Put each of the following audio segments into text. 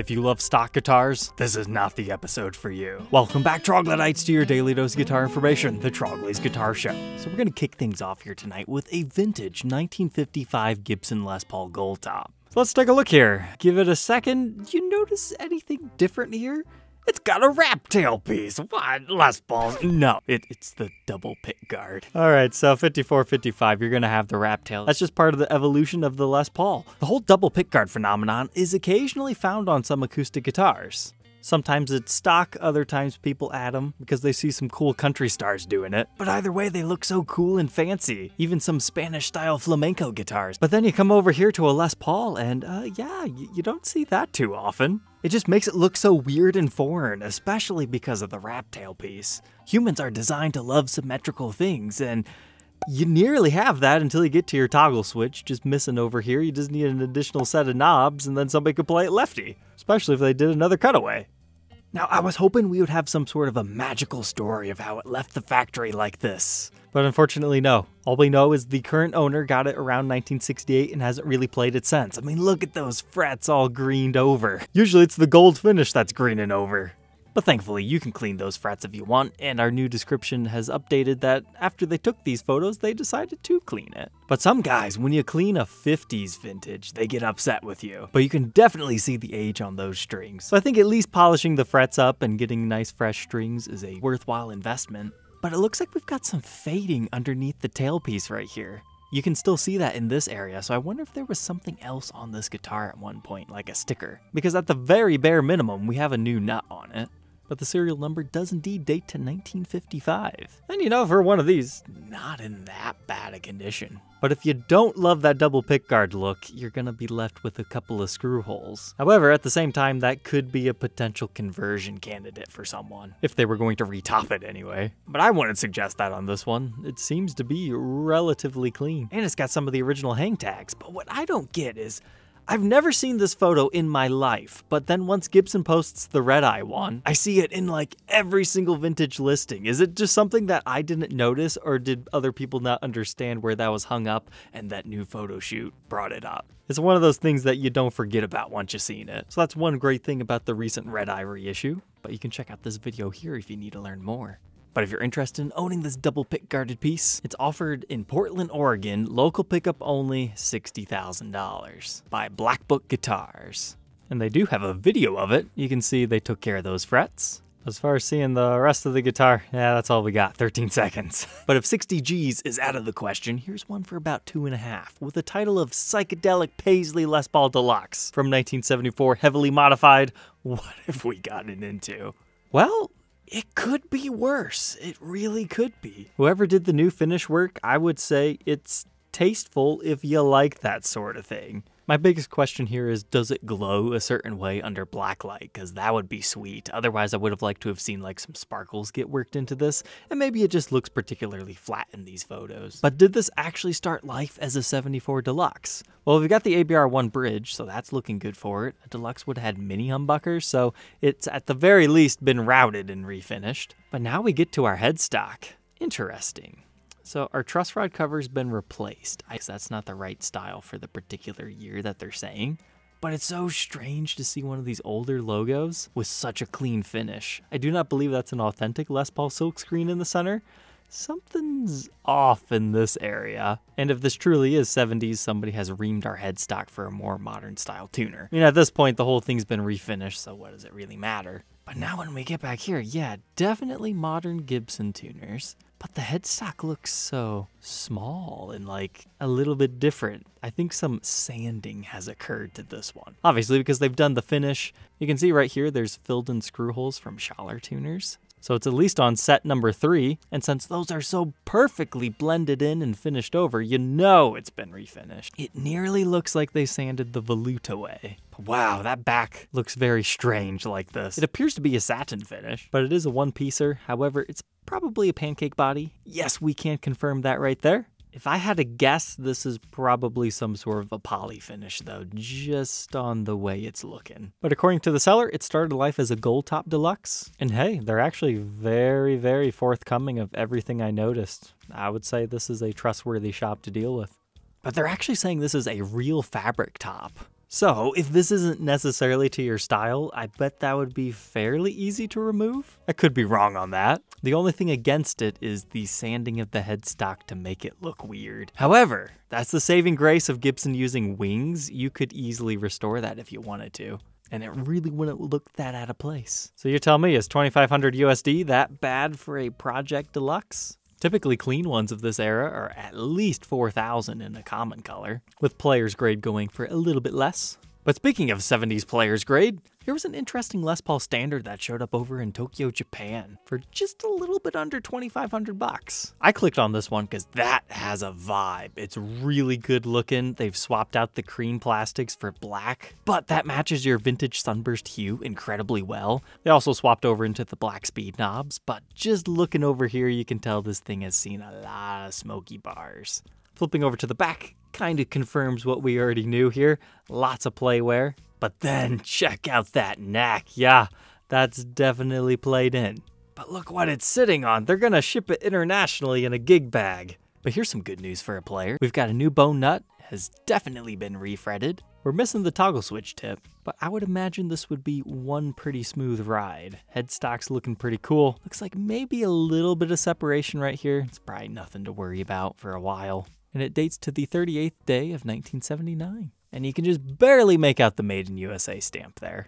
If you love stock guitars, this is not the episode for you. Welcome back, Troglodytes, to your daily dose of guitar information, the Trogly's Guitar Show. So we're gonna kick things off here tonight with a vintage 1955 Gibson Les Paul Gold Top. So let's take a look here. Give it a second. You notice anything different here? It's got a wrap tailpiece. What? Les Paul's? No, it's the double pickguard. All right, so 54-55, you're gonna have the wrap tail. That's just part of the evolution of the Les Paul. The whole double pickguard phenomenon is occasionally found on some acoustic guitars. Sometimes it's stock, other times people add them because they see some cool country stars doing it. But either way, they look so cool and fancy. Even some Spanish-style flamenco guitars. But then you come over here to a Les Paul and yeah, you don't see that too often. It just makes it look so weird and foreign, especially because of the wrap tailpiece. Humans are designed to love symmetrical things, and you nearly have that until you get to your toggle switch. Just missing over here, you just need an additional set of knobs, and then somebody could play it lefty, especially if they did another cutaway. Now, I was hoping we would have some sort of a magical story of how it left the factory like this. But unfortunately, no. All we know is the current owner got it around 1968 and hasn't really played it since. I mean, look at those frets all greened over. Usually it's the gold finish that's greening over. But thankfully, you can clean those frets if you want, and our new description has updated that after they took these photos, they decided to clean it. But some guys, when you clean a 50s vintage, they get upset with you. But you can definitely see the age on those strings. So I think at least polishing the frets up and getting nice fresh strings is a worthwhile investment. But it looks like we've got some fading underneath the tailpiece right here. You can still see that in this area, so I wonder if there was something else on this guitar at one point, like a sticker. Because at the very bare minimum, we have a new nut on it. But the serial number does indeed date to 1955. And you know, for one of these, not in that bad a condition. But if you don't love that double pickguard look, you're gonna be left with a couple of screw holes. However, at the same time, that could be a potential conversion candidate for someone, if they were going to retop it anyway. But I wouldn't suggest that on this one. It seems to be relatively clean. And it's got some of the original hang tags. But what I don't get is, I've never seen this photo in my life, but then once Gibson posts the red-eye one, I see it in like every single vintage listing. Is it just something that I didn't notice, or did other people not understand where that was hung up and that new photo shoot brought it up? It's one of those things that you don't forget about once you've seen it. So that's one great thing about the recent red-eye reissue, but you can check out this video here if you need to learn more. But if you're interested in owning this double pick-guarded piece, it's offered in Portland, Oregon, local pickup only, $60,000 by Black Book Guitars. And they do have a video of it. You can see they took care of those frets. As far as seeing the rest of the guitar, yeah, that's all we got, 13 seconds. But if 60 G's is out of the question, here's one for about 2.5, with the title of Psychedelic Paisley Les Paul Deluxe from 1974, heavily modified. What have we gotten into? Well, it could be worse. It really could be. Whoever did the new finish work, I would say it's tasteful if you like that sort of thing. My biggest question here is, does it glow a certain way under black light? Because that would be sweet. Otherwise, I would have liked to have seen like some sparkles get worked into this, and maybe it just looks particularly flat in these photos. But did this actually start life as a 74 Deluxe? Well, we've got the ABR1 bridge, so that's looking good for it. A Deluxe would have had mini humbuckers, so it's at the very least been routed and refinished. But now we get to our headstock. Interesting. So our truss rod cover's been replaced. I guess that's not the right style for the particular year that they're saying. But it's so strange to see one of these older logos with such a clean finish. I do not believe that's an authentic Les Paul silkscreen in the center. Something's off in this area. And if this truly is 70s, somebody has reamed our headstock for a more modern style tuner. I mean, at this point, the whole thing's been refinished, so what does it really matter? But now when we get back here, yeah, definitely modern Gibson tuners. But the headstock looks so small and like a little bit different. I think some sanding has occurred to this one. Obviously, because they've done the finish. You can see right here, there's filled in screw holes from Schaller tuners. So it's at least on set number 3. And since those are so perfectly blended in and finished over, you know it's been refinished. It nearly looks like they sanded the volute away. But wow, that back looks very strange like this. It appears to be a satin finish, but it is a one-piecer. However, it's probably a pancake body. Yes, we can confirm that right there. If I had to guess, this is probably some sort of a poly finish though, just on the way it's looking. But according to the seller, it started life as a Gold Top Deluxe. And hey, they're actually very, very forthcoming of everything I noticed. I would say this is a trustworthy shop to deal with. But they're actually saying this is a real fabric top. So if this isn't necessarily to your style, I bet that would be fairly easy to remove. I could be wrong on that. The only thing against it is the sanding of the headstock to make it look weird. However, that's the saving grace of Gibson using wings. You could easily restore that if you wanted to, and it really wouldn't look that out of place. So you tell me, is 2,500 USD that bad for a Project Deluxe? Typically clean ones of this era are at least 4,000 in a common color, with player's grade going for a little bit less. But speaking of 70s player's grade, here was an interesting Les Paul standard that showed up over in Tokyo, Japan for just a little bit under 2,500 bucks. I clicked on this one because that has a vibe. It's really good looking. They've swapped out the cream plastics for black, but that matches your vintage sunburst hue incredibly well. They also swapped over into the black speed knobs, but just looking over here, you can tell this thing has seen a lot of smoky bars. Flipping over to the back kind of confirms what we already knew here. Lots of playware. But then check out that neck. Yeah, that's definitely played in. But look what it's sitting on. They're gonna ship it internationally in a gig bag. But here's some good news for a player. We've got a new bone nut, has definitely been refretted. We're missing the toggle switch tip, but I would imagine this would be one pretty smooth ride. Headstock's looking pretty cool. Looks like maybe a little bit of separation right here. It's probably nothing to worry about for a while. And it dates to the 38th day of 1979. And you can just barely make out the Made in USA stamp there.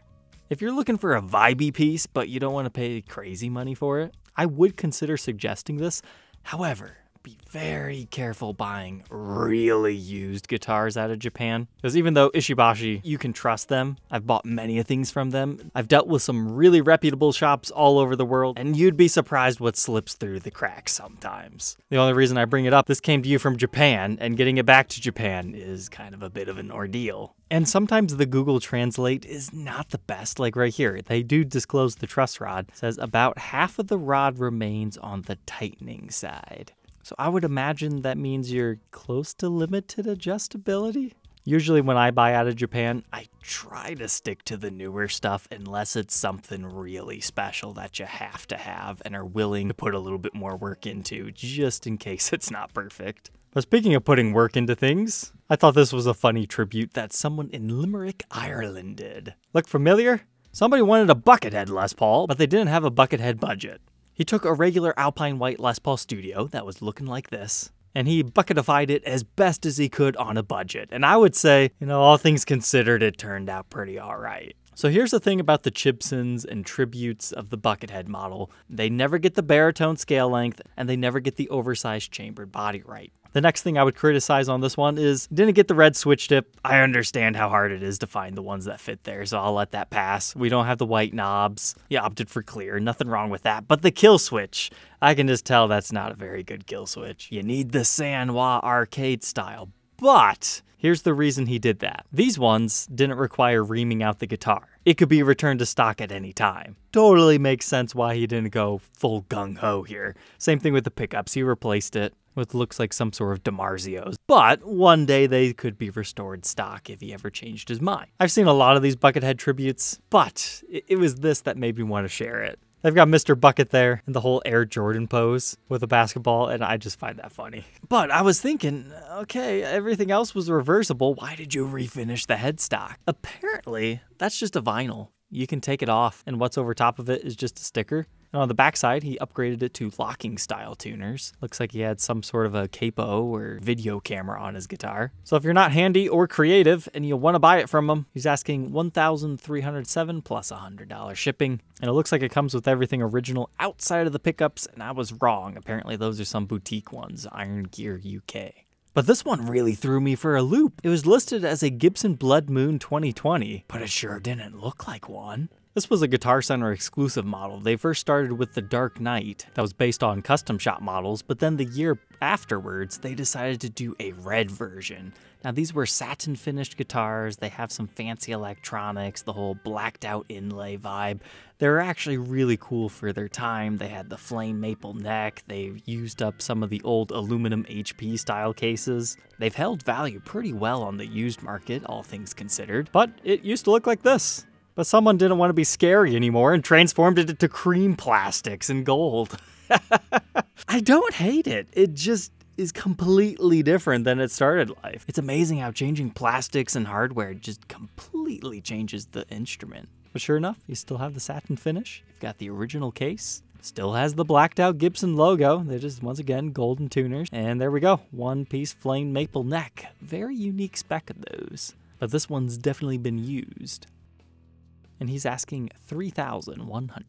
If you're looking for a vibey piece, but you don't want to pay crazy money for it, I would consider suggesting this. However, be very careful buying really used guitars out of Japan. Because even though Ishibashi, you can trust them, I've bought many things from them. I've dealt with some really reputable shops all over the world, and you'd be surprised what slips through the cracks sometimes. The only reason I bring it up, this came to you from Japan, and getting it back to Japan is kind of a bit of an ordeal. And sometimes the Google Translate is not the best, like right here. They do disclose the truss rod. It says about half of the rod remains on the tightening side. So I would imagine that means you're close to limited adjustability. Usually when I buy out of Japan, I try to stick to the newer stuff unless it's something really special that you have to have and are willing to put a little bit more work into, just in case it's not perfect. But speaking of putting work into things, I thought this was a funny tribute that someone in Limerick, Ireland did. Look familiar? Somebody wanted a buckethead Les Paul, but they didn't have a buckethead budget. He took a regular Alpine White Les Paul Studio that was looking like this, and he bucketified it as best as he could on a budget. And I would say, all things considered, it turned out pretty all right. So here's the thing about the Gibsons and tributes of the buckethead model. They never get the baritone scale length, and they never get the oversized chambered body right. The next thing I would criticize on this one is didn't get the red switch tip. I understand how hard it is to find the ones that fit there, so I'll let that pass. We don't have the white knobs. You opted for clear, nothing wrong with that. But the kill switch, I can just tell that's not a very good kill switch. You need the Sanwa arcade style, but here's the reason he did that. These ones didn't require reaming out the guitar. It could be returned to stock at any time. Totally makes sense why he didn't go full gung-ho here. Same thing with the pickups, he replaced it with looks like some sort of DiMarzios. But one day they could be restored stock if he ever changed his mind. I've seen a lot of these Buckethead tributes, but it was this that made me want to share it. They've got Mr. Bucket there and the whole Air Jordan pose with a basketball, and I just find that funny. But I was thinking, okay, everything else was reversible. Why did you refinish the headstock? Apparently, that's just a vinyl. You can take it off, and what's over top of it is just a sticker. And on the backside, he upgraded it to locking style tuners. Looks like he had some sort of a capo or video camera on his guitar. So if you're not handy or creative and you want to buy it from him, he's asking $1,307 plus $100 shipping. And it looks like it comes with everything original outside of the pickups, and I was wrong. Apparently those are some boutique ones, Iron Gear UK. But this one really threw me for a loop. It was listed as a Gibson Blood Moon 2020, but it sure didn't look like one. This was a Guitar Center exclusive model. They first started with the Dark Knight that was based on custom shop models, but then the year afterwards, they decided to do a red version. Now these were satin finished guitars, they have some fancy electronics, the whole blacked out inlay vibe. They were actually really cool for their time. They had the flame maple neck, they used up some of the old aluminum HP style cases. They've held value pretty well on the used market, all things considered, but it used to look like this. But someone didn't want to be scary anymore and transformed it into cream plastics and gold. I don't hate it. is completely different than it started life. It's amazing how changing plastics and hardware just completely changes the instrument. But sure enough, you still have the satin finish. You've got the original case. Still has the blacked out Gibson logo. They're just, once again, golden tuners. And there we go. One-piece flame maple neck. Very unique spec of those. But this one's definitely been used. And he's asking $3,100.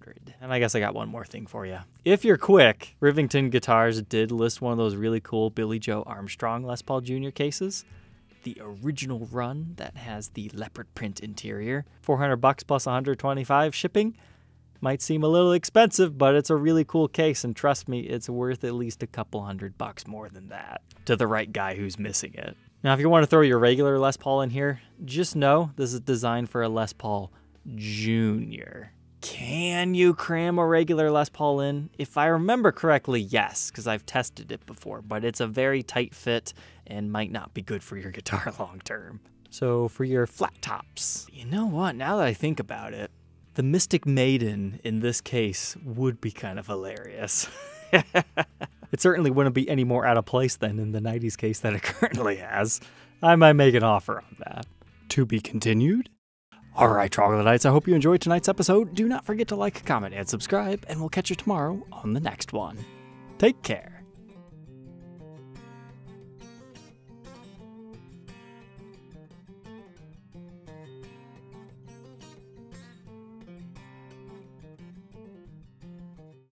And I guess I got one more thing for you. If you're quick, Rivington Guitars did list one of those really cool Billy Joe Armstrong Les Paul Jr. cases. The original run that has the leopard print interior. $400 plus $125 shipping. Might seem a little expensive, but it's a really cool case, and trust me, it's worth at least a couple $100 more than that to the right guy who's missing it. Now, if you want to throw your regular Les Paul in here, just know this is designed for a Les Paul Junior. Can you cram a regular Les Paul in? If I remember correctly, yes, because I've tested it before, but it's a very tight fit and might not be good for your guitar long term. So for your flat tops, you know what, now that I think about it, the Mystic Maiden in this case would be kind of hilarious. It certainly wouldn't be any more out of place than in the 90s case that it currently has. I might make an offer on that. To be continued? Alright, Troglodytes, I hope you enjoyed tonight's episode. Do not forget to like, comment, and subscribe, and we'll catch you tomorrow on the next one. Take care.